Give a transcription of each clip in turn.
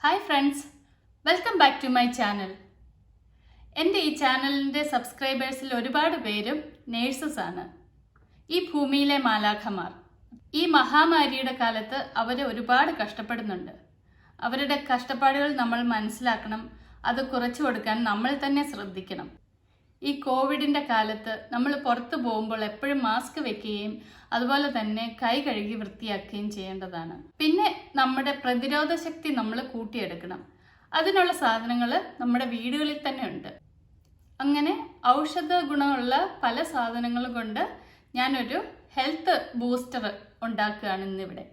Hi friends, welcome back to my channel. എൻ്റെ ഈ ചാനലിൻ്റെ സബ്സ്ക്രൈബേഴ്സിൽ ഒരുപാട് പേരും നേഴ്സസ് ആണ്. ഈ ഭൂമിയിലെ മാലാഖമാർ. ഈ മഹാമാരിയുടെ കാലത്ത് അവർ ഒരുപാട് കഷ്ടപ്പെടുന്നുണ്ട്. അവരുടെ കഷ്ടപ്പാടുകൾ നമ്മൾ മനസ്സിലാക്കണം. അത് കുറച്ചു കൊടുക്കാൻ നമ്മൾ തന്നെ ശ്രദ്ധിക്കണം. ഈ കോവിഡിൻ്റെ കാലത്ത് നമ്മൾ പുറത്തു പോകുമ്പോൾ എപ്പോഴും മാസ്ക് വെക്കുകയും അതുപോലെ തന്നെ കൈ കഴുകി വൃത്തിയാക്കുകയും ചെയ്യേണ്ടതാണ്. പിന്നെ നമ്മുടെ പ്രതിരോധ ശക്തി നമ്മൾ കൂട്ടിയെടുക്കണം. അതിനുള്ള സാധനങ്ങൾ നമ്മുടെ വീടുകളിൽ തന്നെ ഉണ്ട്. അങ്ങനെ ഔഷധ ഗുണമുള്ള പല സാധനങ്ങൾ കൊണ്ട് ഞാനൊരു ഹെൽത്ത് ബൂസ്റ്റർ ഉണ്ടാക്കുകയാണ് ഇന്നിവിടെ.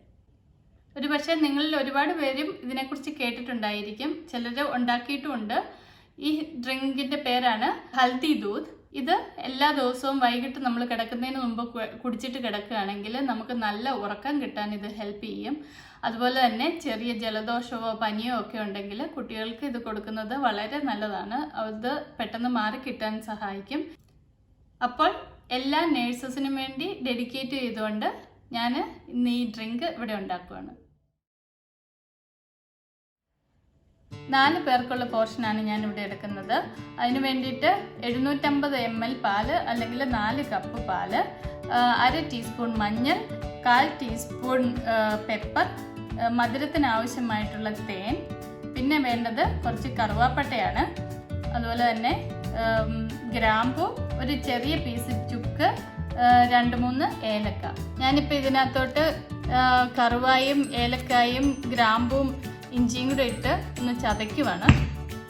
ഒരു പക്ഷേ നിങ്ങളിൽ ഒരുപാട് പേരും ഇതിനെക്കുറിച്ച് കേട്ടിട്ടുണ്ടായിരിക്കും, ചിലർ ഉണ്ടാക്കിയിട്ടുമുണ്ട്. ഈ ഡ്രിങ്കിൻ്റെ പേരാണ് ഹൽദി ദൂത്. ഇത് എല്ലാ ദിവസവും വൈകിട്ട് നമ്മൾ കിടക്കുന്നതിന് മുമ്പ് കുടിച്ചിട്ട് കിടക്കുകയാണെങ്കിൽ നമുക്ക് നല്ല ഉറക്കം കിട്ടാൻ ഇത് ഹെൽപ്പ് ചെയ്യും. അതുപോലെ തന്നെ ചെറിയ ജലദോഷമോ പനിയോ ഒക്കെ ഉണ്ടെങ്കിൽ കുട്ടികൾക്ക് ഇത് കൊടുക്കുന്നത് വളരെ നല്ലതാണ്. അത് പെട്ടെന്ന് മാറിക്കിട്ടാൻ സഹായിക്കും. അപ്പോൾ എല്ലാ നേഴ്സസിനും വേണ്ടി ഡെഡിക്കേറ്റ് ചെയ്തുകൊണ്ട് ഞാൻ ഇന്ന് ഈ ഡ്രിങ്ക് ഇവിടെ ഉണ്ടാക്കുകയാണ്. 4 പേർക്കുള്ള പോർഷനാണ് ഞാൻ ഇവിടെ എടുക്കുന്നത്. അതിന് വേണ്ടിയിട്ട് 750 ml പാല് അല്ലെങ്കിൽ 4 കപ്പ് പാല്, 1/2 ടീസ്പൂൺ മഞ്ഞൾ, 1/4 ടീസ്പൂൺ പെപ്പർ, മധുരത്തിന് ആവശ്യമായിട്ടുള്ള തേൻ, പിന്നെ വേണ്ടത് കുറച്ച് കറുവാപ്പട്ടയാണ്, അതുപോലെ തന്നെ ഗ്രാമ്പു, ഒരു ചെറിയ പീസ് ചുക്ക്, 2-3 ഏലക്ക. ഞാനിപ്പോൾ ഇതിനകത്തോട്ട് കറുവായും ഏലക്കായും ഗ്രാമ്പും ഇഞ്ചിയും കൂടെ ഇട്ട് ഒന്ന് ചതയ്ക്കുവാണ്.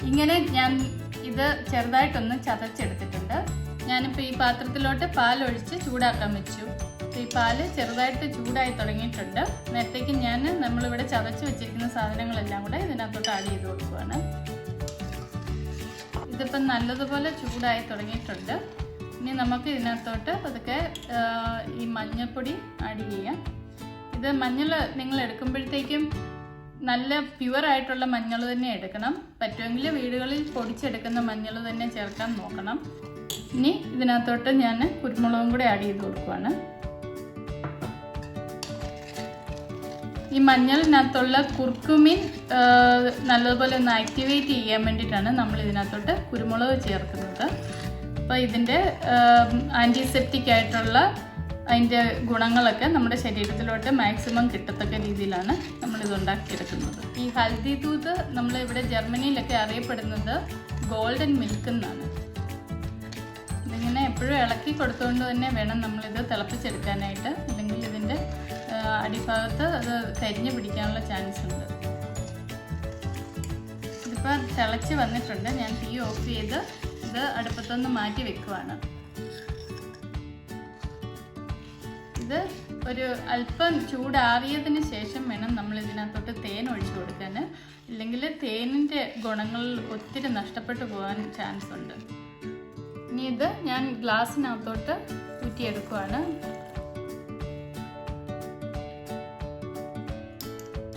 ഇങ്ങനെ ഞാൻ ഇത് ചെറുതായിട്ടൊന്ന് ചതച്ചെടുത്തിട്ടുണ്ട്. ഞാനിപ്പോൾ ഈ പാത്രത്തിലോട്ട് പാലൊഴിച്ച് ചൂടാക്കാൻ വെച്ചു. ഈ പാല് ചെറുതായിട്ട് ചൂടായി തുടങ്ങിയിട്ടുണ്ട്. നേരത്തേക്ക് നമ്മളിവിടെ ചതച്ച് വെച്ചിരിക്കുന്ന സാധനങ്ങളെല്ലാം കൂടെ ഇതിനകത്തോട്ട് ആഡ് ചെയ്ത് കൊടുക്കുകയാണ്. ഇതിപ്പം നല്ലതുപോലെ ചൂടായി തുടങ്ങിയിട്ടുണ്ട്. ഇനി നമുക്ക് ഇതിനകത്തോട്ട് അതൊക്കെ ഈ മഞ്ഞൾപ്പൊടി ആഡ് ചെയ്യാം. ഇത് മഞ്ഞൾ നിങ്ങൾ എടുക്കുമ്പോഴത്തേക്കും നല്ല പ്യുവറായിട്ടുള്ള മഞ്ഞൾ തന്നെ എടുക്കണം. പറ്റുമെങ്കിൽ വീടുകളിൽ പൊടിച്ചെടുക്കുന്ന മഞ്ഞൾ തന്നെ ചേർക്കാൻ നോക്കണം. ഇനി ഇതിനകത്തോട്ട് ഞാൻ കുരുമുളകും കൂടെ ആഡ് ചെയ്ത് കൊടുക്കുകയാണ്. ഈ മഞ്ഞളിനകത്തുള്ള കുർക്കുമിൻ നല്ലതുപോലെ ഒന്ന് ആക്ടിവേറ്റ് ചെയ്യാൻ വേണ്ടിയിട്ടാണ് നമ്മൾ ഇതിനകത്തോട്ട് കുരുമുളക് ചേർക്കുന്നത്. അപ്പോൾ ഇതിൻ്റെ ആൻറ്റിസെപ്റ്റിക് ആയിട്ടുള്ള അതിൻ്റെ ഗുണങ്ങളൊക്കെ നമ്മുടെ ശരീരത്തിലോട്ട് മാക്സിമം കിട്ടത്തക്ക രീതിയിലാണ് നമ്മളിത് ഉണ്ടാക്കിയെടുക്കുന്നത്. ഈ ഹൽദി ദൂത് നമ്മളിവിടെ ജർമ്മനിയിലൊക്കെ അറിയപ്പെടുന്നത് ഗോൾഡൻ മിൽക്ക് എന്നാണ്. ഇതിങ്ങനെ എപ്പോഴും ഇളക്കി കൊടുത്തുകൊണ്ട് തന്നെ വേണം നമ്മളിത് തിളപ്പിച്ചെടുക്കാനായിട്ട്, അല്ലെങ്കിൽ ഇതിൻ്റെ അടിഭാഗത്ത് അത് കരിഞ്ഞു പിടിക്കാനുള്ള ചാൻസ് ഉണ്ട്. ഇതിപ്പോൾ തിളച്ച് വന്നിട്ടുണ്ട്. ഞാൻ തീ ഓഫ് ചെയ്ത് ഇത് അടുപ്പത്തൊന്ന് മാറ്റി വെക്കുവാണ്. ഇത് ഒരു അല്പം ചൂടാറിയതിന് ശേഷം വേണം നമ്മൾ ഇതിനകത്തോട്ട് തേൻ ഒഴിച്ചു കൊടുക്കാൻ. ഇല്ലെങ്കിൽ തേനിൻ്റെ ഗുണങ്ങൾ ഒത്തിരി നഷ്ടപ്പെട്ടു പോകാൻ ചാൻസ് ഉണ്ട്. ഇനി ഇത് ഞാൻ ഗ്ലാസ്സിനകത്തോട്ട് ഊറ്റിയെടുക്കുവാണ്.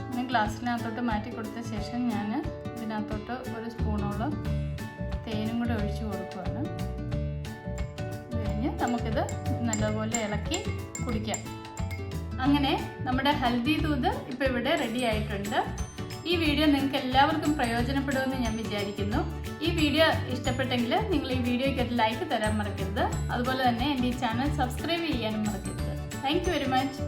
ഇനി ഗ്ലാസ്സിനകത്തോട്ട് മാറ്റി കൊടുത്ത ശേഷം ഞാൻ ഇതിനകത്തോട്ട് ഒരു സ്പൂണോളം തേനും കൂടെ ഒഴിച്ചു കൊടുക്കുവാണ്. നമുക്കിത് നല്ലപോലെ ഇളക്കി കുടിക്കാം. അങ്ങനെ നമ്മുടെ ഹൽദി ദൂത് ഇപ്പോൾ ഇവിടെ റെഡി ആയിട്ടുണ്ട്. ഈ വീഡിയോ നിങ്ങൾക്ക് എല്ലാവർക്കും പ്രയോജനപ്പെടുമെന്ന് ഞാൻ വിചാരിക്കുന്നു. ഈ വീഡിയോ ഇഷ്ടപ്പെട്ടെങ്കിൽ നിങ്ങൾ ഈ വീഡിയോയ്ക്ക് ഒരു ലൈക്ക് തരാൻ മറക്കരുത്. അതുപോലെ തന്നെ എൻ്റെ ഈ ചാനൽ സബ്സ്ക്രൈബ് ചെയ്യാനും മറക്കരുത്. Thank you very much.